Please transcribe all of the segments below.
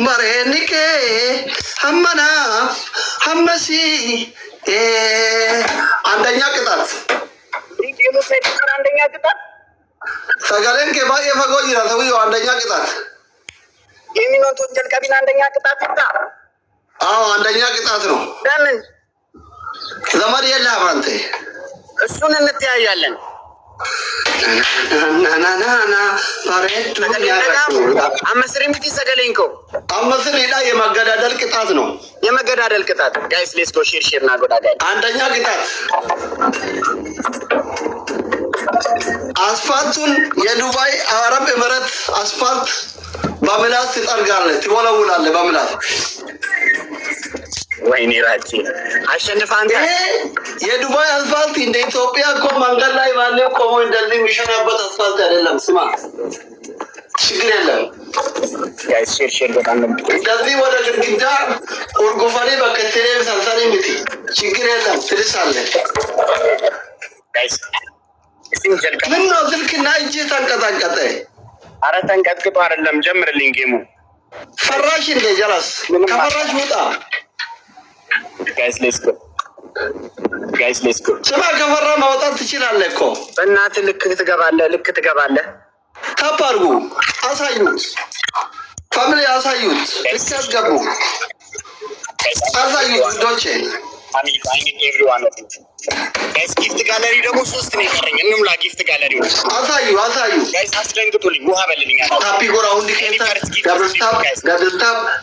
برهنك همنا همسي عندنا قطعة سجلين كباية فقوي رثوي عندنا قطعة يمين وتنجل كابين عندنا قطعة عندنا قطعة نو دمن زمان يلا برانتي السنة نتيايالن نا فريت أما سريمتي سجلينكو أما سرينا يمجدادل قطعة نو يمجدادل قطعة guys let's go share ناقودا guys عندنا قطعة أسفلتون يا دبي عرب إمارات أسفلت باملاس تتأرجعله تقوله ولا له باملاس ويني راتي عشان نفهم يا دبي أسفلت إن إثيوبيا كم مانجر لا يمالي كم يدلني مشان أبغى أسفلت على لهم سما شكرا لهم guys share بتاعنا دلني ولا كندا أورجوفاني بكتيريا سانساني متي شكرا لهم تريسالة guys من نازل كنا يجي تنقطع أردن قد كبار اللهم جمر اللينجيمو فراش اللي جلس كفراش وطا guys let's go سمع كفرا ما وطا تشيل عليكم بنات لك تقبل تابارغو أسايوت فاميلي أسايوت استجابو أسايوت دوتشي I need everyone of you. Guys, gift gallery double source नहीं कर रहे हैं इन्होंने लागी gift gallery आसायु guys आज ट्रेन तो पुलिंग वो हाँ वाले नहीं आया happy go round दिखेगा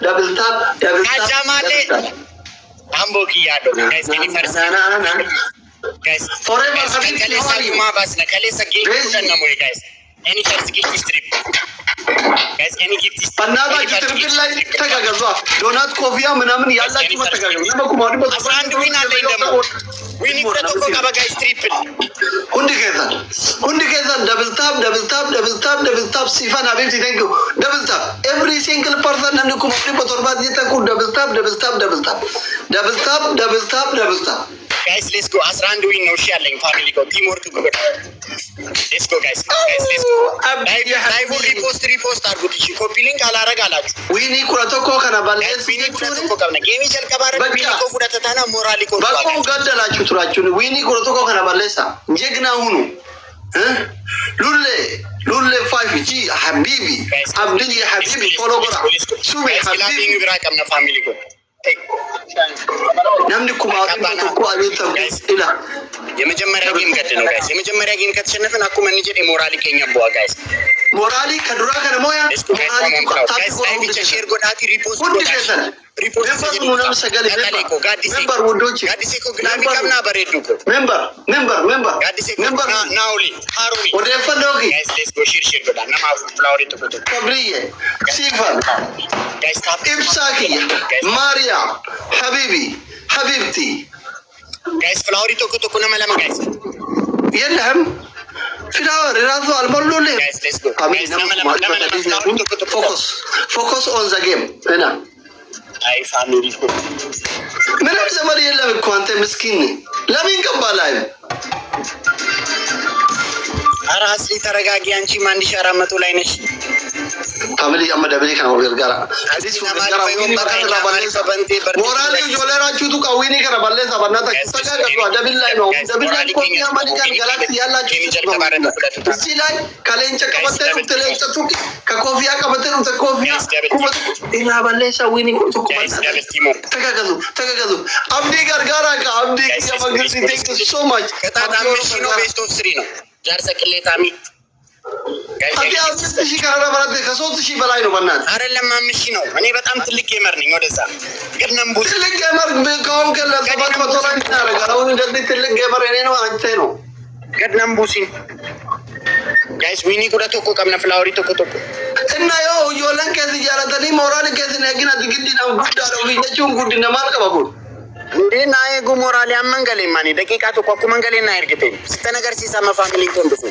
double tap अच्छा माले हम वो की याद हो guys any first guys forever कले सा माँ बस न कले सा gift करना मुझे guys any first gift strip guys any gift पन्नाबा की तरफ के लाइन तक अगर जो डोनाट कोफिया मनामन याल्ला की मत कर ना मैं कुमारी बस ब्रांड विन आते हैं दमो विनी तो को का guys triple हुंडी कैसा double tap सिफान अभी thank you double tap every single person हमने कुमारी बतौर ये तक double tap guys let's go asran doing no sharing family go team work go let's go guys let's go live repost arguti copy link ala ragalachu wini kurato ko kana balle wini kurato ko kana game chal kabare wini ko fudata tana morali ko bako gadalachu turachu wini kurato ko kana balle sa jegna hunu lulle 5G habibi abdul ya habibi follow gora suwe habibi ngira kamna family ko namni kumaari ko abita ila የመጀመሪያ ጌም ገደለው ጋይስ የመጀመሪያ ጌም ከተሸነፈን አኩመን እንጂ ሞራሊ ከኛ ቦአ ጋይስ ሞራሊ ከዱራ ከነሞያ ሞራሊ ጋይስ ላይ ብቻ ሼር ጎዳቲ ሪፖስት ሪፖስት ነው ሰገለ ሜምበር ወንዶች ጋዲስ እኮ ግላሚ ከምና በሬዱኮ ሜምበር ጋዲስ እኮ ናውሊ ሃሩኒ ወደ ፈንዶጊ ጋይስ ሌትስ ጎ ሼር ጎዳ ነማው ፍላወሪ ተቆጥ ከብሪዬ ሲፋን ጋይስ ታፕ ኢብሳኪ ማሪያ ሀቢብቲ guys flower to kuna malama guys يلهم flower راسو المولول guys let's go guys focus on the game هنا اي family من زمان يلهم كنت مسكين لا مين قبلاي አራስሊ ተረጋጊ አንቺ ማን ዲሻራመቱ ላይ ነሽ family amma dabali kan obil gara hadis gara wini bakata balle sabante morali jolerachu tu kawini kana balle sabanata kisaga ka dabilla no dabilla ko ya mani kan galaxy yalla chu silai kalencha kabate utelencha tu ka kofia kabate tu kofia kuma ila balle sa wini ko tu tagagazu abdi gargara ka abdi ya magisi thank you so much kata machino best of 3 no jar sakletami አዲያ አምስት ካራ ማለት ከ3000 በላይ ነው በእናት አይደለም 5000 ነው እኔ በጣም ትልቅ ጌመር ነኝ ወደዛ ገድነም ቡስ ትልቅ ጌመር ከሆን ከለሰባት መቶ ላይ እናረጋለን አሁን እንደዚህ ትልቅ ጌመር እኔ ነው አንተ ነው ገድነም ቡሲ ጋይስ ዊኒ ኩራቶ እኮ ቀምና ፍላወሪ ተቆጦ እና ዮለን ከዚህ ያራተኒ ሞራል ከዚህ ነግና ድግዲና ጉዳለው ቢነቹን ጉድና ማልቀባቁ እንዴና አይጉ ሞራል ያመንገሌ ማኒ ደቂቃ ተቆቁ መንገሌና አይርግቴ ስተነገር ሲሰማ ፋሚሊ ኮንዱሱ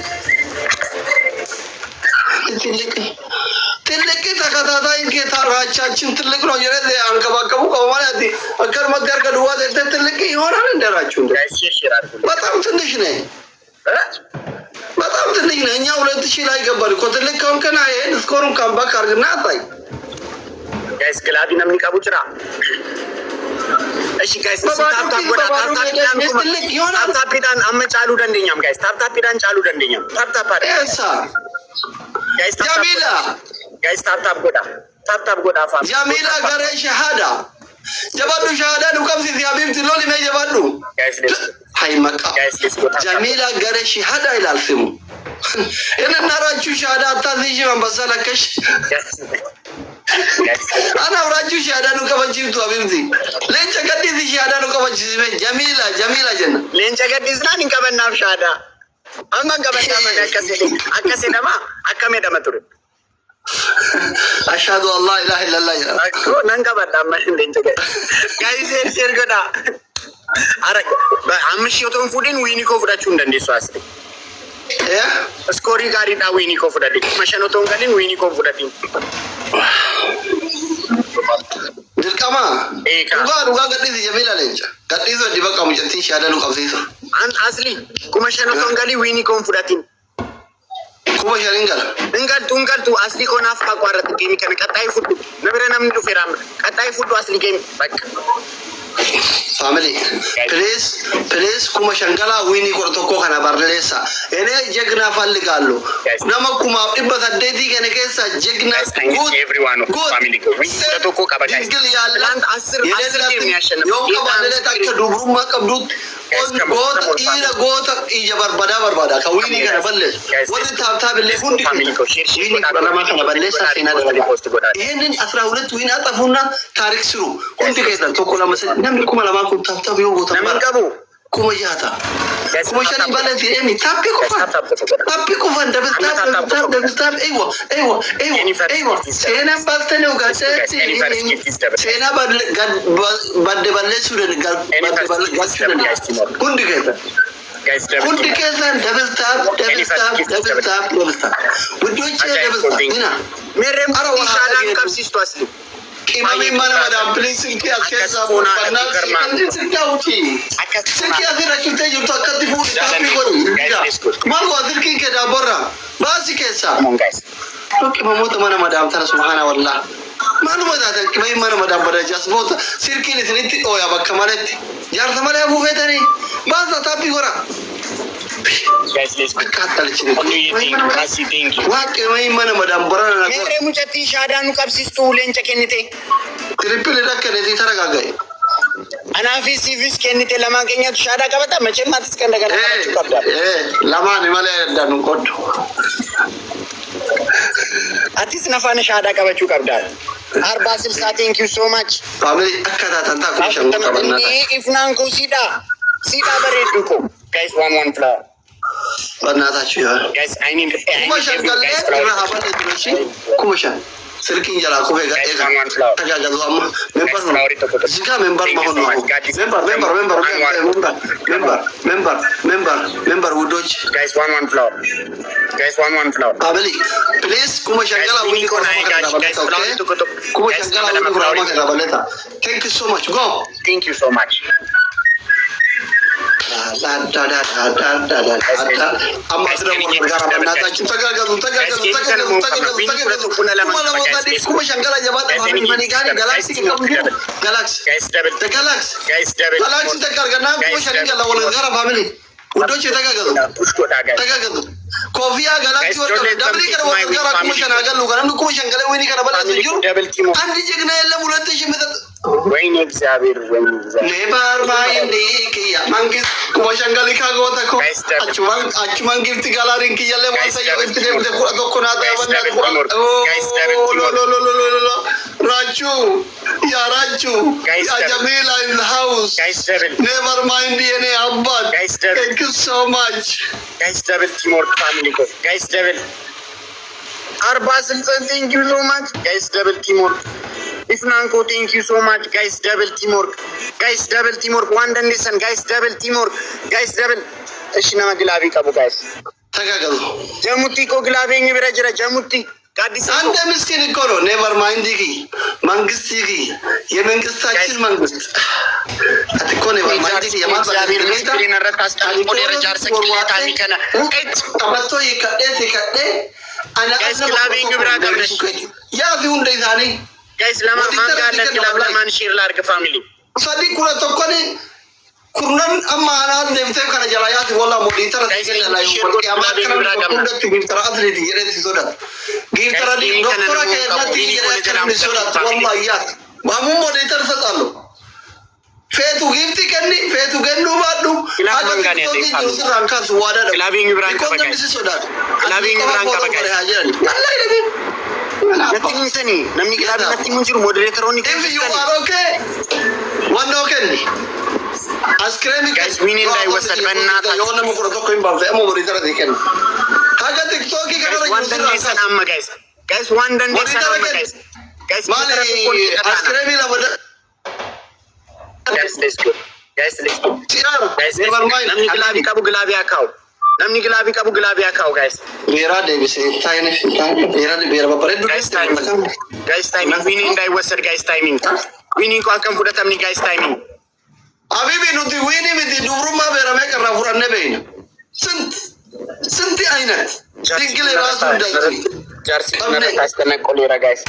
ትልቅ ተከታታይ ጌታራቻችን ትልቅ ነው የለ አንከባከቡ ቆማለት አከር መገር ከዱዋ ትልቅ ይሆናል እንደራችሁ በጣም ትንሽ ነኝ በጣም ትንሽ ነኝ እኛ 2000 ላይ ገባል እኮ ትልቅ ከሆንከና ይሄን ስኮሩን ካምባክ አርግና አታይ ጋይስ ግላቢ ነምኒ ቀቡ ጅራ እሺ ጋይስ ታፕታፕ ጎዳ ታፕታፕ አመጫሉ ደንደኛም ጋይስ ታፕታፕ ጫሉ ደንደኛም ታፕታፕ ኤሳ ጋይስ ጀሚላ ጋይስ ታፕታፕ ጎዳ ፋም ጀሚላ ገረ ሸሃዳ ጀባዱ ሸሃዳ ዱቀምሲ ሲያቢምት ሎሊ ነው ጀባዱ ጋይስ ሃይ መቃ ጀሚላ ገረ ሸሃዳ ይላል ስሙ እናራቹ ሸሃዳ አታዚሽ መንበሰለከሽ أنا وراجو شهادة نكبنشي تو أبيمتي لين شكدي ذي شهادة نكبنشي جميلة جنة لين شكدي زنا نكبن نام شهادة أنا كبن نام أكسيد ما أكمل دم ترى أشهد أن لا إله إلا الله أكو نكبن نام لين شكدي كاي سير كذا أرك أمشي أتوم فودين ويني كوفدا چوندن دي سواسي إيه سكوري كاري تا ويني كوفدا دي مشان أتوم كارين ويني كوفدا دي Dirqama dhugaa gadhiisi Jamiila leenca gadhiisuu addi bakka mucattii shaada nu qabsiisa an asli kuma shanoton gali wiini kon fudhatin kuma shanin gala ingaltu asli kon af ka qarat gemi kan qatai fuddu nabere namni du feram qatai fuddu asli gemi bakka family please kuma shangala wiini kortoko kana barlesa ene jegna falligallo nama kuma ibba saddeti kene kessa jegna good everyone family ko wiini toko kabata land asir game yashan yo kabale takka dubruma qabdut goota ija barbada ka wiini kana balle wadi tabta bille fundi family ko shirshi nama kana balle sa sina post goda enen 12 wiini atafuna tarik suru kunti kayda toko lama namni kuma lama kun tabta yo goota namni kuma jata kuma shani balance eni tappi ko fan double tap aywa sena baltane ugaseti sena badde balle sudan badde balle sudan kundi keta double tap wudoche double tap ina merem ara shadan kapsisto asli Kimami mana madam please ki akesa bona banasi sikauti siki azira kite yuta katifu tapi ko mango azir ki ke da borra basi kesa to mamota mana madam tara subhana wallah manu madam kimami mana madam bada jasbot sirki ni siniti oya bakamalet jar samale abu fetani basa tapi gora guys let's go katal chini thank you wa kimami mana madam borra na mere muchati shadanu kapsistu lencha kenite triple da kene tara gagai ana fi civis kenite lama kenya shada kabata mache matis kanda kabata lama ni male danu koddo atis nafana shada kabachu kabda arba silsa thank you so much family akada tanta ko shango kabana ifnan ko sida baredu ko guys one flower banatachu ya guys I need kuma shangalle ina habane dinashi kuma shan sirkin jala ko be ga taga ga zuwa zika member mahono member wudoch guys one flower abeli please kuma shangala wini ko guys kuma shangala wini ko rama ka baleta thank you so much go thank you so much amma sira mo gara banata tagagazu kuma shangala jabata mani gani galaxy ke computer galaxy tagargana kuma shangala wala gara family udoche tagagazu kofia galaxy wa dabli kara wala gara kuma shangala gara kuma shangala wini kana bala sujur andi jigna yalla mulata shimida When Xavier never mind ki mangis kuma shangali ka gota ko achman gifti galarin ki yalle wasa yefti de ko kona da banna Raju ya Jamila in the house never mind any abba thank you so much guys double more family ko guys double Arbasil thank you so much guys double more If Nanko, thank you so much, guys. Double teamwork, one done listen, guys. Double teamwork, guys. Double. Ashina Gilavi Kabu, guys. Tagagal. Jamuti ko Gilavi in Virajara, Jamuti. And the miskin Koro, never mind Digi, Mangistigi, Yemengistin Mangist. At the corner of my Digi, ጋይስ ለማን ጋር ለክለብ ለማን ሼር ላድርግ ፋሚሊ ሳዲ ኩራ ተቆኒ ኩርናን አማናን ደምተ ከነጀላያት ወላ ሞዲተር ተይዘላዩ ወርቂያማት ከነኩንደት ጊፍተር አትሌት ይረድ ሲሶዳ ጊፍተር ዲ ዶክተር ከያት ይረድ ሲሶዳ ወላያት ማሙ ሞዲተር ተጣሉ ፌቱ ጊፍቲ ከኒ ፌቱ ገንዱ ባዱ ክላብን ጋር ያለ ራንካስ ዋዳ ክላቢንግ ብራንክ በጋይስ ክላቢንግ ብራንክ በጋይስ አላይ ለቢ ነቲንተኒ ነሚ ክላብ ነቲንጂ ሞዴሬተር ሆኒ if you are okay one okay አስክሬም ጋይስ ዊን እንዳይወሰድ በእናታችሁ የሆነ መቁረጥ እኮ ይባል ዘሞ ሞዴሬተር ይከን ሀገ ቲክቶክ ይከረኝ ዋንደን ሰናም ጋይስ ዋንደን ሰናም ጋይስ ማለ አስክሬም ለወደ Guys, let's go. Guys, namni glavi kabu glavi akao, guys. Vera Davis, time. Vera de Vera Paredo. Guys, timing. Winning die wasser, guys, timing. Winning ko akan puda tamni, guys, timing. Abibi nuti winning with the Duruma Vera make a Rafuran Nebain. Sinti Ainat. Tingle Rasu Dati. Jersey, Castana Colera, guys.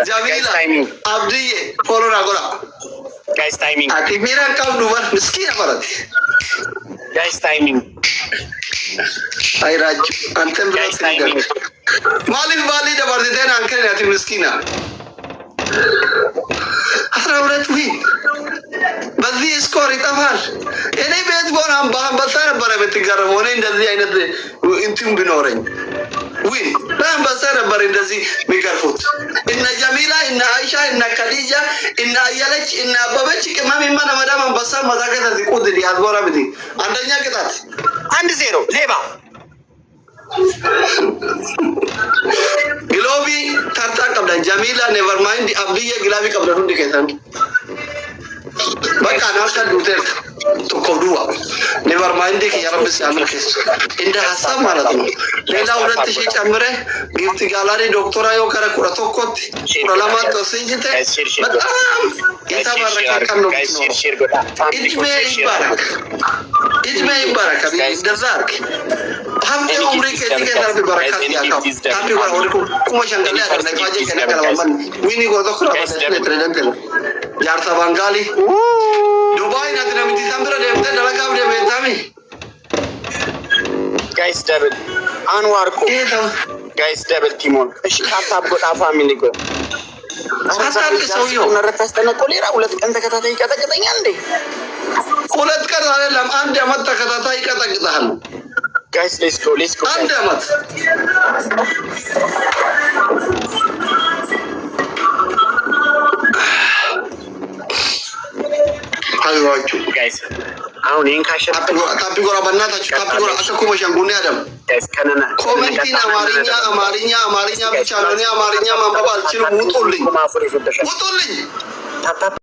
Jamila, Abdi, Colorado. Guys, timing. Ati mira kau dua miskin apa lagi? Guys, timing. Ay Raj, antem Guys, timing. Malin bali dah berarti dia angkat ati miskina. Asal orang tu ini, bagi skor itu apa? Ini bed boram baham besar berapa tiga orang ini dari ini dari intim binoren. Win, baham besar berapa dari mikrofon. Inna Jamila, inna Aisha, inna Khadija, inna Ayalech, inna Babach, kemami mana madam besar mazak itu kode di hal boram itu. Andanya kita. 1-0, leba. Gilobi tarta kabda Jamila never mind di Abdiya Gilabi kabda dulu dikesan. Baca nasihat duter tu kau dua. Never mind di kiara besar kes. Indah asam mana tu? Lela udah tisi camre, gifti galari doktora yo kara kura tokot, kura lama tu sinjite. Betul. Kita berakan dok. Ijme ibarak kami dazak. Hamdi umri ke tiga tapi berakat ya kau. Tapi baru aku macam kali ada naik aja kena kalau man. Wini gua tu kura macam ni terdengar. Jarta Bangali. Dubai nanti kami di Sambira dia dalam kau dia betami. Guys, double. Anwar ko. Guys, double Timon. Kata buat family ko. Kata kesoyo. Naratas tanah kolera ulat kata katanya ande. Ulat kata dalam ande amat kata katahan. Guys, let's go. Ande amat. Ayo guys. Aku ni ingkasih. Tapi gua raban nata. Tapi gua aku macam guni Adam. Guys, karena komentin amarinya bicaranya amarinya mamba balcil mutulling. Mutulling. Tap